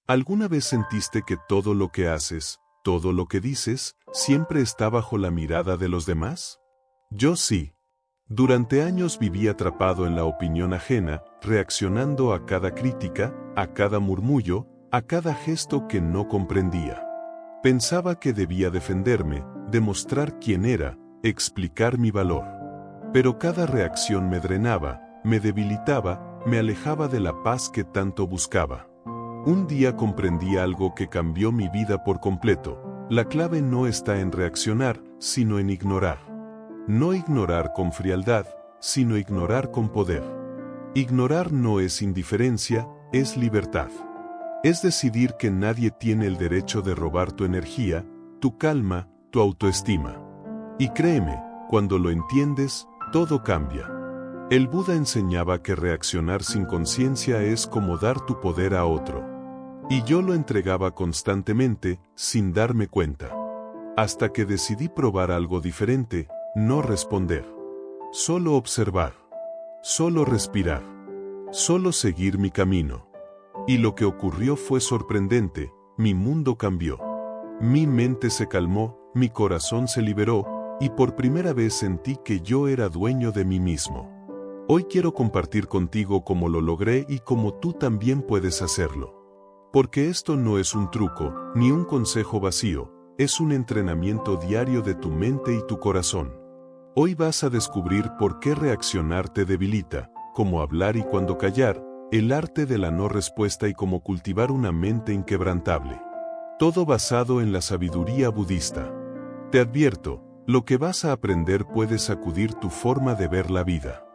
¿Alguna vez sentiste que todo lo que haces, todo lo que dices, siempre está bajo la mirada de los demás? Yo sí. Durante años viví atrapado en la opinión ajena, reaccionando a cada crítica, a cada murmullo, a cada gesto que no comprendía. Pensaba que debía defenderme, demostrar quién era, explicar mi valor. Pero cada reacción me drenaba, me debilitaba, me alejaba de la paz que tanto buscaba. Un día comprendí algo que cambió mi vida por completo. La clave no está en reaccionar, sino en ignorar. No ignorar con frialdad, sino ignorar con poder. Ignorar no es indiferencia, es libertad. Es decidir que nadie tiene el derecho de robar tu energía, tu calma, tu autoestima. Y créeme, cuando lo entiendes, todo cambia. El Buda enseñaba que reaccionar sin conciencia es como dar tu poder a otro. Y yo lo entregaba constantemente, sin darme cuenta. Hasta que decidí probar algo diferente, no responder. Solo observar. Solo respirar. Solo seguir mi camino. Y lo que ocurrió fue sorprendente, mi mundo cambió. Mi mente se calmó, mi corazón se liberó, y por primera vez sentí que yo era dueño de mí mismo. Hoy quiero compartir contigo cómo lo logré y cómo tú también puedes hacerlo. Porque esto no es un truco, ni un consejo vacío, es un entrenamiento diario de tu mente y tu corazón. Hoy vas a descubrir por qué reaccionar te debilita, cómo hablar y cuándo callar, el arte de la no respuesta y cómo cultivar una mente inquebrantable. Todo basado en la sabiduría budista. Te advierto, lo que vas a aprender puede sacudir tu forma de ver la vida.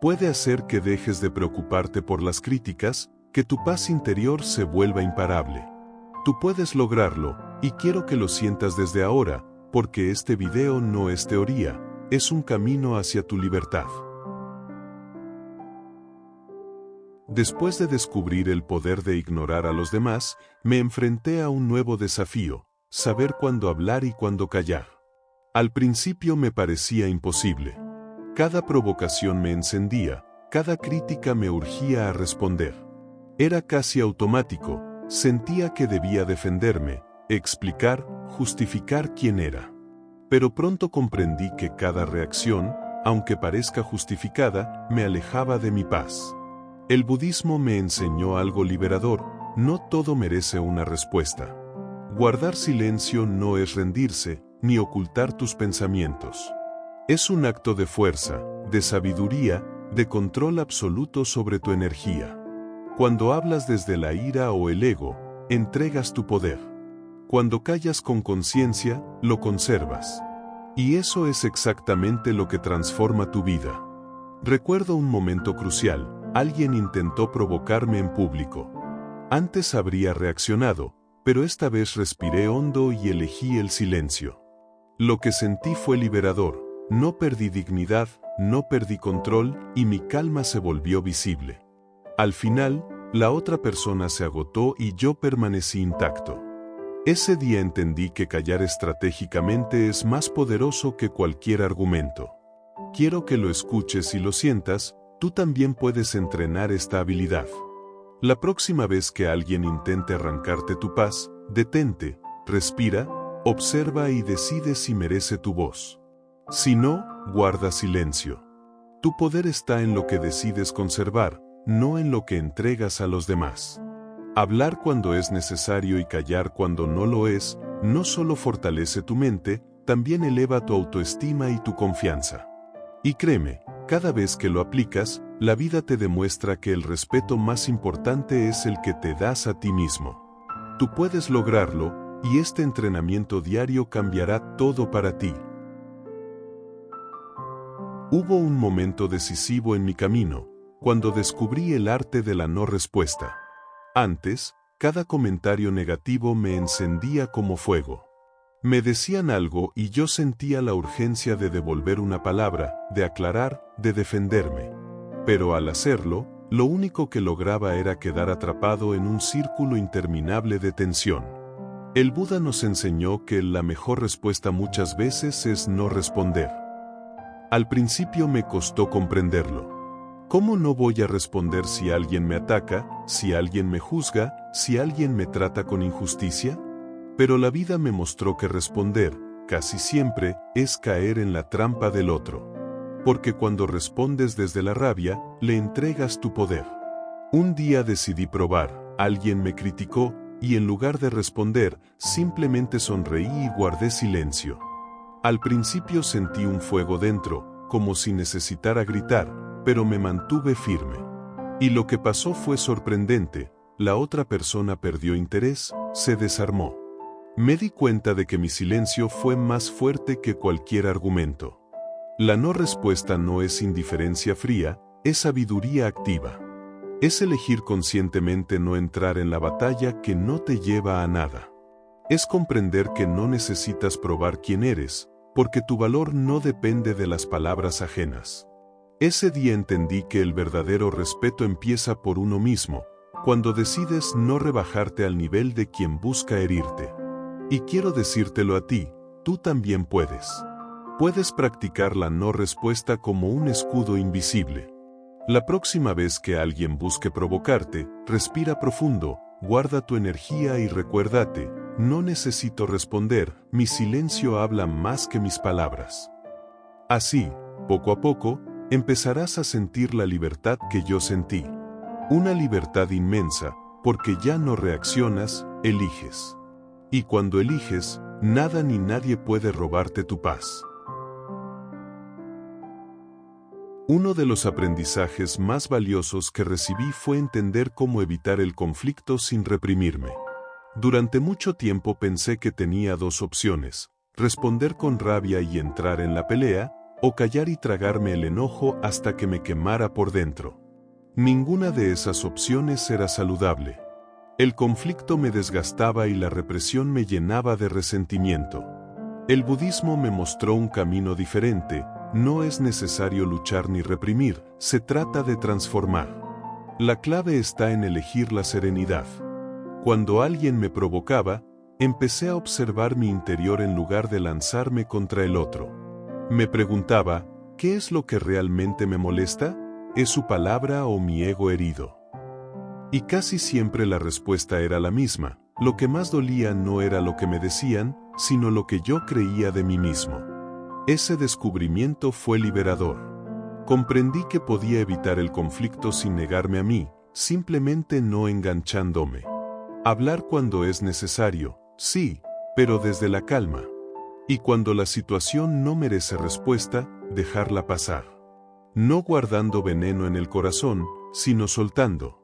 Puede hacer que dejes de preocuparte por las críticas, que tu paz interior se vuelva imparable. Tú puedes lograrlo, y quiero que lo sientas desde ahora, porque este video no es teoría, es un camino hacia tu libertad. Después de descubrir el poder de ignorar a los demás, me enfrenté a un nuevo desafío, saber cuándo hablar y cuándo callar. Al principio me parecía imposible. Cada provocación me encendía, cada crítica me urgía a responder. Era casi automático, sentía que debía defenderme, explicar, justificar quién era. Pero pronto comprendí que cada reacción, aunque parezca justificada, me alejaba de mi paz. El budismo me enseñó algo liberador, no todo merece una respuesta. Guardar silencio no es rendirse, ni ocultar tus pensamientos. Es un acto de fuerza, de sabiduría, de control absoluto sobre tu energía. Cuando hablas desde la ira o el ego, entregas tu poder. Cuando callas con conciencia, lo conservas. Y eso es exactamente lo que transforma tu vida. Recuerdo un momento crucial, alguien intentó provocarme en público. Antes habría reaccionado, pero esta vez respiré hondo y elegí el silencio. Lo que sentí fue liberador, no perdí dignidad, no perdí control y mi calma se volvió visible. Al final, la otra persona se agotó y yo permanecí intacto. Ese día entendí que callar estratégicamente es más poderoso que cualquier argumento. Quiero que lo escuches y lo sientas, tú también puedes entrenar esta habilidad. La próxima vez que alguien intente arrancarte tu paz, detente, respira, observa y decide si merece tu voz. Si no, guarda silencio. Tu poder está en lo que decides conservar, no en lo que entregas a los demás. Hablar cuando es necesario y callar cuando no lo es, no solo fortalece tu mente, también eleva tu autoestima y tu confianza. Y créeme, cada vez que lo aplicas, la vida te demuestra que el respeto más importante es el que te das a ti mismo. Tú puedes lograrlo, y este entrenamiento diario cambiará todo para ti. Hubo un momento decisivo en mi camino, cuando descubrí el arte de la no respuesta. Antes, cada comentario negativo me encendía como fuego. Me decían algo y yo sentía la urgencia de devolver una palabra, de aclarar, de defenderme. Pero al hacerlo, lo único que lograba era quedar atrapado en un círculo interminable de tensión. El Buda nos enseñó que la mejor respuesta muchas veces es no responder. Al principio me costó comprenderlo. ¿Cómo no voy a responder si alguien me ataca, si alguien me juzga, si alguien me trata con injusticia? Pero la vida me mostró que responder, casi siempre, es caer en la trampa del otro. Porque cuando respondes desde la rabia, le entregas tu poder. Un día decidí probar, alguien me criticó, y en lugar de responder, simplemente sonreí y guardé silencio. Al principio sentí un fuego dentro, como si necesitara gritar, pero me mantuve firme. Y lo que pasó fue sorprendente, la otra persona perdió interés, se desarmó. Me di cuenta de que mi silencio fue más fuerte que cualquier argumento. La no respuesta no es indiferencia fría, es sabiduría activa. Es elegir conscientemente no entrar en la batalla que no te lleva a nada. Es comprender que no necesitas probar quién eres, porque tu valor no depende de las palabras ajenas. Ese día entendí que el verdadero respeto empieza por uno mismo, cuando decides no rebajarte al nivel de quien busca herirte. Y quiero decírtelo a ti, tú también puedes. Puedes practicar la no respuesta como un escudo invisible. La próxima vez que alguien busque provocarte, respira profundo, guarda tu energía y recuérdate, no necesito responder, mi silencio habla más que mis palabras. Así, poco a poco, empezarás a sentir la libertad que yo sentí. Una libertad inmensa, porque ya no reaccionas, eliges. Y cuando eliges, nada ni nadie puede robarte tu paz. Uno de los aprendizajes más valiosos que recibí fue entender cómo evitar el conflicto sin reprimirme. Durante mucho tiempo pensé que tenía dos opciones: responder con rabia y entrar en la pelea, o callar y tragarme el enojo hasta que me quemara por dentro. Ninguna de esas opciones era saludable. El conflicto me desgastaba y la represión me llenaba de resentimiento. El budismo me mostró un camino diferente. No es necesario luchar ni reprimir, se trata de transformar. La clave está en elegir la serenidad. Cuando alguien me provocaba, empecé a observar mi interior en lugar de lanzarme contra el otro. Me preguntaba, ¿qué es lo que realmente me molesta? ¿Es su palabra o mi ego herido? Y casi siempre la respuesta era la misma. Lo que más dolía no era lo que me decían, sino lo que yo creía de mí mismo. Ese descubrimiento fue liberador. Comprendí que podía evitar el conflicto sin negarme a mí, simplemente no enganchándome. Hablar cuando es necesario, sí, pero desde la calma. Y cuando la situación no merece respuesta, dejarla pasar. No guardando veneno en el corazón, sino soltando.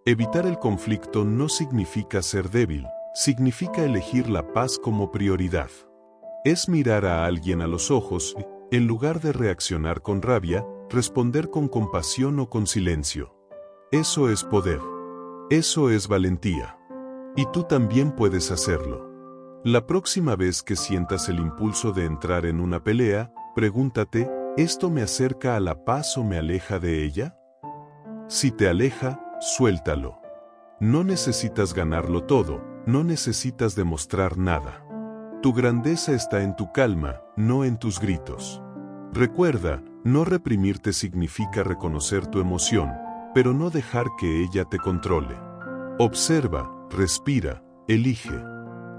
Evitar el conflicto no significa ser débil, significa elegir la paz como prioridad. Es mirar a alguien a los ojos y, en lugar de reaccionar con rabia, responder con compasión o con silencio. Eso es poder. Eso es valentía. Y tú también puedes hacerlo. La próxima vez que sientas el impulso de entrar en una pelea, pregúntate, ¿esto me acerca a la paz o me aleja de ella? Si te aleja, suéltalo. No necesitas ganarlo todo, no necesitas demostrar nada. Tu grandeza está en tu calma, no en tus gritos. Recuerda, no reprimirte significa reconocer tu emoción, pero no dejar que ella te controle. Observa, respira, elige.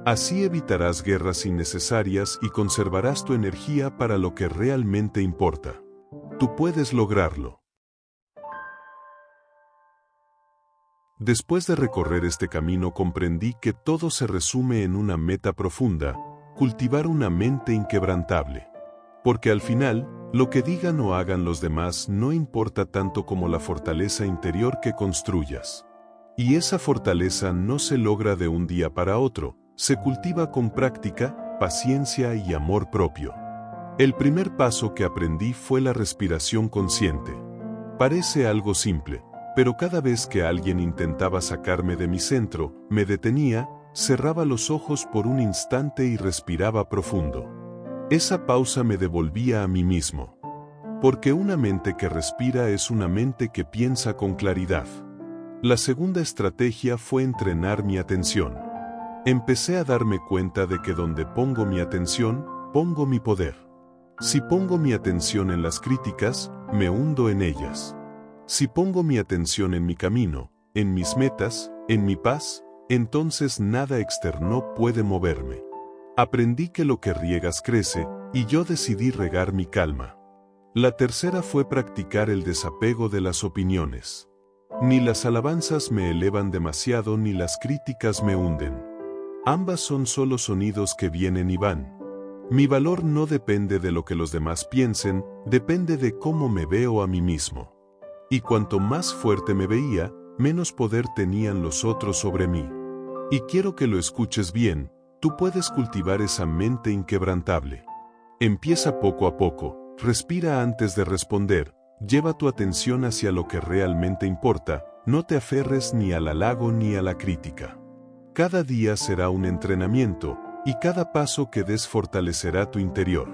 Así evitarás guerras innecesarias y conservarás tu energía para lo que realmente importa. Tú puedes lograrlo. Después de recorrer este camino comprendí que todo se resume en una meta profunda: cultivar una mente inquebrantable. Porque al final, lo que digan o hagan los demás no importa tanto como la fortaleza interior que construyas. Y esa fortaleza no se logra de un día para otro, se cultiva con práctica, paciencia y amor propio. El primer paso que aprendí fue la respiración consciente. Parece algo simple, pero cada vez que alguien intentaba sacarme de mi centro, me detenía, cerraba los ojos por un instante y respiraba profundo. Esa pausa me devolvía a mí mismo. Porque una mente que respira es una mente que piensa con claridad. La segunda estrategia fue entrenar mi atención. Empecé a darme cuenta de que donde pongo mi atención, pongo mi poder. Si pongo mi atención en las críticas, me hundo en ellas. Si pongo mi atención en mi camino, en mis metas, en mi paz, entonces nada externo puede moverme. Aprendí que lo que riegas crece, y yo decidí regar mi calma. La tercera fue practicar el desapego de las opiniones. Ni las alabanzas me elevan demasiado ni las críticas me hunden. Ambas son solo sonidos que vienen y van. Mi valor no depende de lo que los demás piensen, depende de cómo me veo a mí mismo. Y cuanto más fuerte me veía, menos poder tenían los otros sobre mí. Y quiero que lo escuches bien, tú puedes cultivar esa mente inquebrantable. Empieza poco a poco, respira antes de responder, lleva tu atención hacia lo que realmente importa, no te aferres ni al halago ni a la crítica. Cada día será un entrenamiento, y cada paso que des fortalecerá tu interior.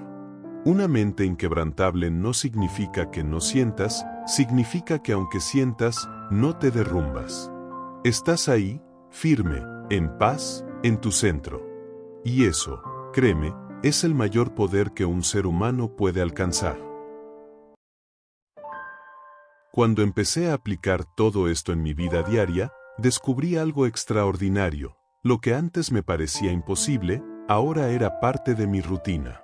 Una mente inquebrantable no significa que no sientas, significa que aunque sientas, no te derrumbas. Estás ahí, firme, en paz, en tu centro. Y eso, créeme, es el mayor poder que un ser humano puede alcanzar. Cuando empecé a aplicar todo esto en mi vida diaria, descubrí algo extraordinario. Lo que antes me parecía imposible, ahora era parte de mi rutina.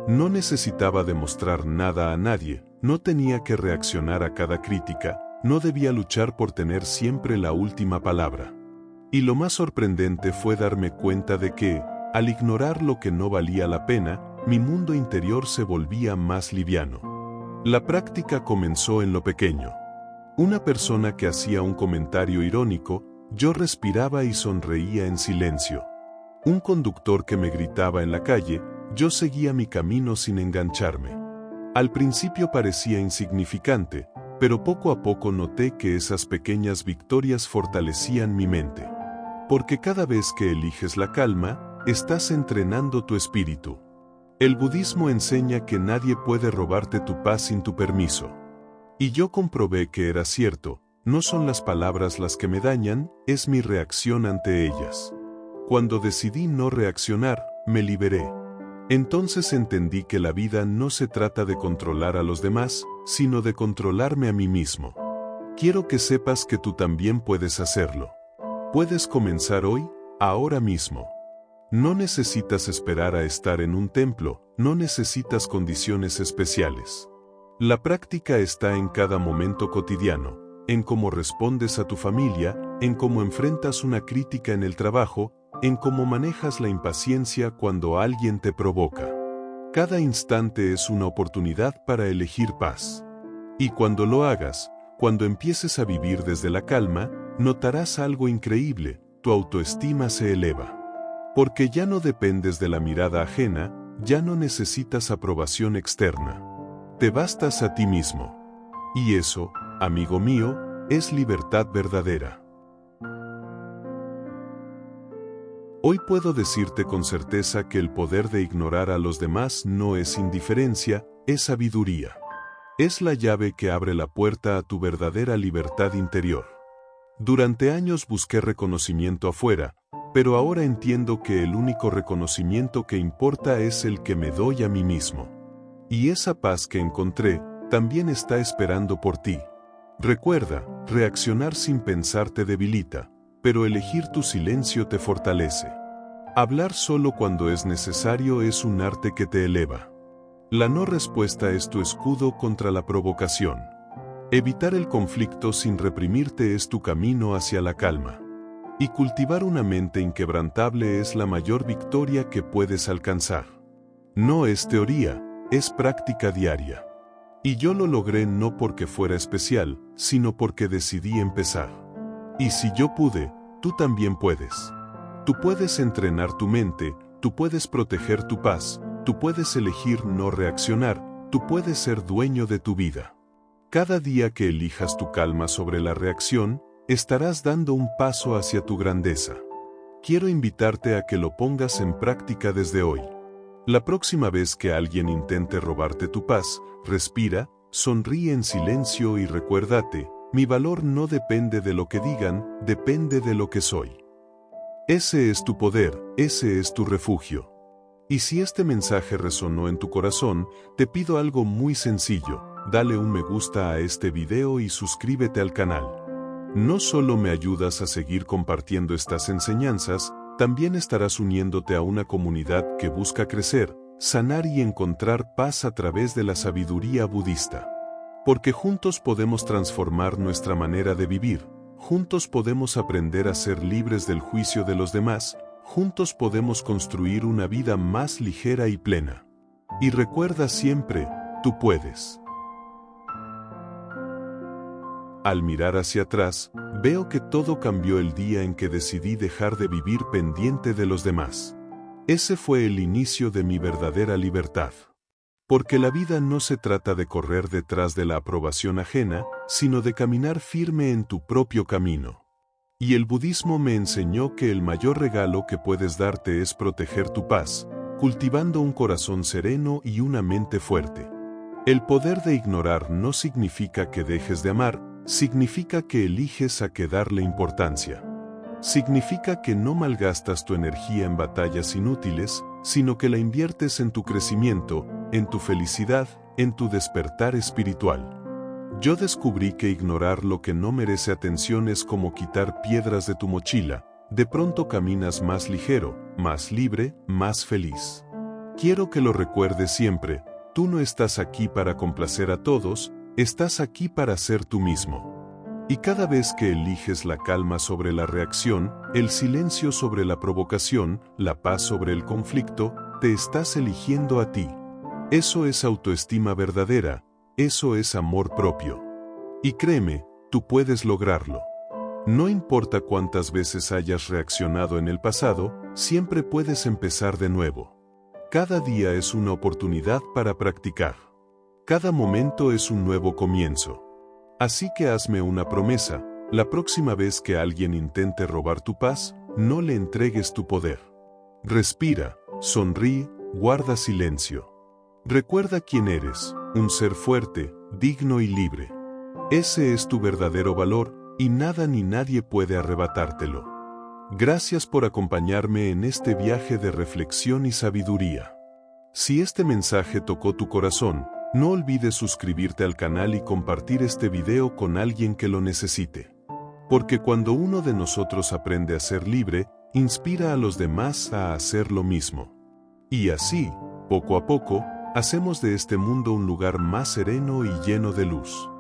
No necesitaba demostrar nada a nadie, no tenía que reaccionar a cada crítica, no debía luchar por tener siempre la última palabra. Y lo más sorprendente fue darme cuenta de que, al ignorar lo que no valía la pena, mi mundo interior se volvía más liviano. La práctica comenzó en lo pequeño. Una persona que hacía un comentario irónico, yo respiraba y sonreía en silencio. Un conductor que me gritaba en la calle, yo seguía mi camino sin engancharme. Al principio parecía insignificante, pero poco a poco noté que esas pequeñas victorias fortalecían mi mente. Porque cada vez que eliges la calma, estás entrenando tu espíritu. El budismo enseña que nadie puede robarte tu paz sin tu permiso. Y yo comprobé que era cierto, no son las palabras las que me dañan, es mi reacción ante ellas. Cuando decidí no reaccionar, me liberé. Entonces entendí que la vida no se trata de controlar a los demás, sino de controlarme a mí mismo. Quiero que sepas que tú también puedes hacerlo. Puedes comenzar hoy, ahora mismo. No necesitas esperar a estar en un templo, no necesitas condiciones especiales. La práctica está en cada momento cotidiano, en cómo respondes a tu familia, en cómo enfrentas una crítica en el trabajo, en cómo manejas la impaciencia cuando alguien te provoca. Cada instante es una oportunidad para elegir paz. Y cuando lo hagas, cuando empieces a vivir desde la calma, notarás algo increíble, tu autoestima se eleva. Porque ya no dependes de la mirada ajena, ya no necesitas aprobación externa. Te bastas a ti mismo. Y eso, amigo mío, es libertad verdadera. Hoy puedo decirte con certeza que el poder de ignorar a los demás no es indiferencia, es sabiduría. Es la llave que abre la puerta a tu verdadera libertad interior. Durante años busqué reconocimiento afuera, pero ahora entiendo que el único reconocimiento que importa es el que me doy a mí mismo. Y esa paz que encontré, también está esperando por ti. Recuerda, reaccionar sin pensar te debilita, pero elegir tu silencio te fortalece. Hablar solo cuando es necesario es un arte que te eleva. La no respuesta es tu escudo contra la provocación. Evitar el conflicto sin reprimirte es tu camino hacia la calma. Y cultivar una mente inquebrantable es la mayor victoria que puedes alcanzar. No es teoría, es práctica diaria. Y yo lo logré no porque fuera especial, sino porque decidí empezar. Y si yo pude, tú también puedes. Tú puedes entrenar tu mente, tú puedes proteger tu paz, tú puedes elegir no reaccionar, tú puedes ser dueño de tu vida. Cada día que elijas tu calma sobre la reacción, estarás dando un paso hacia tu grandeza. Quiero invitarte a que lo pongas en práctica desde hoy. La próxima vez que alguien intente robarte tu paz, respira, sonríe en silencio y recuérdate, mi valor no depende de lo que digan, depende de lo que soy. Ese es tu poder, ese es tu refugio. Y si este mensaje resonó en tu corazón, te pido algo muy sencillo, dale un me gusta a este video y suscríbete al canal. No solo me ayudas a seguir compartiendo estas enseñanzas, también estarás uniéndote a una comunidad que busca crecer, sanar y encontrar paz a través de la sabiduría budista. Porque juntos podemos transformar nuestra manera de vivir, juntos podemos aprender a ser libres del juicio de los demás, juntos podemos construir una vida más ligera y plena. Y recuerda siempre, tú puedes. Al mirar hacia atrás, veo que todo cambió el día en que decidí dejar de vivir pendiente de los demás. Ese fue el inicio de mi verdadera libertad. Porque la vida no se trata de correr detrás de la aprobación ajena, sino de caminar firme en tu propio camino. Y el budismo me enseñó que el mayor regalo que puedes darte es proteger tu paz, cultivando un corazón sereno y una mente fuerte. El poder de ignorar no significa que dejes de amar, significa que eliges a qué darle importancia. Significa que no malgastas tu energía en batallas inútiles, sino que la inviertes en tu crecimiento, en tu felicidad, en tu despertar espiritual. Yo descubrí que ignorar lo que no merece atención es como quitar piedras de tu mochila. De pronto caminas más ligero, más libre, más feliz. Quiero que lo recuerdes siempre, tú no estás aquí para complacer a todos, estás aquí para ser tú mismo. Y cada vez que eliges la calma sobre la reacción, el silencio sobre la provocación, la paz sobre el conflicto, te estás eligiendo a ti. Eso es autoestima verdadera, eso es amor propio. Y créeme, tú puedes lograrlo. No importa cuántas veces hayas reaccionado en el pasado, siempre puedes empezar de nuevo. Cada día es una oportunidad para practicar. Cada momento es un nuevo comienzo. Así que hazme una promesa, la próxima vez que alguien intente robar tu paz, no le entregues tu poder. Respira, sonríe, guarda silencio. Recuerda quién eres, un ser fuerte, digno y libre. Ese es tu verdadero valor, y nada ni nadie puede arrebatártelo. Gracias por acompañarme en este viaje de reflexión y sabiduría. Si este mensaje tocó tu corazón, no olvides suscribirte al canal y compartir este video con alguien que lo necesite. Porque cuando uno de nosotros aprende a ser libre, inspira a los demás a hacer lo mismo. Y así, poco a poco, hacemos de este mundo un lugar más sereno y lleno de luz.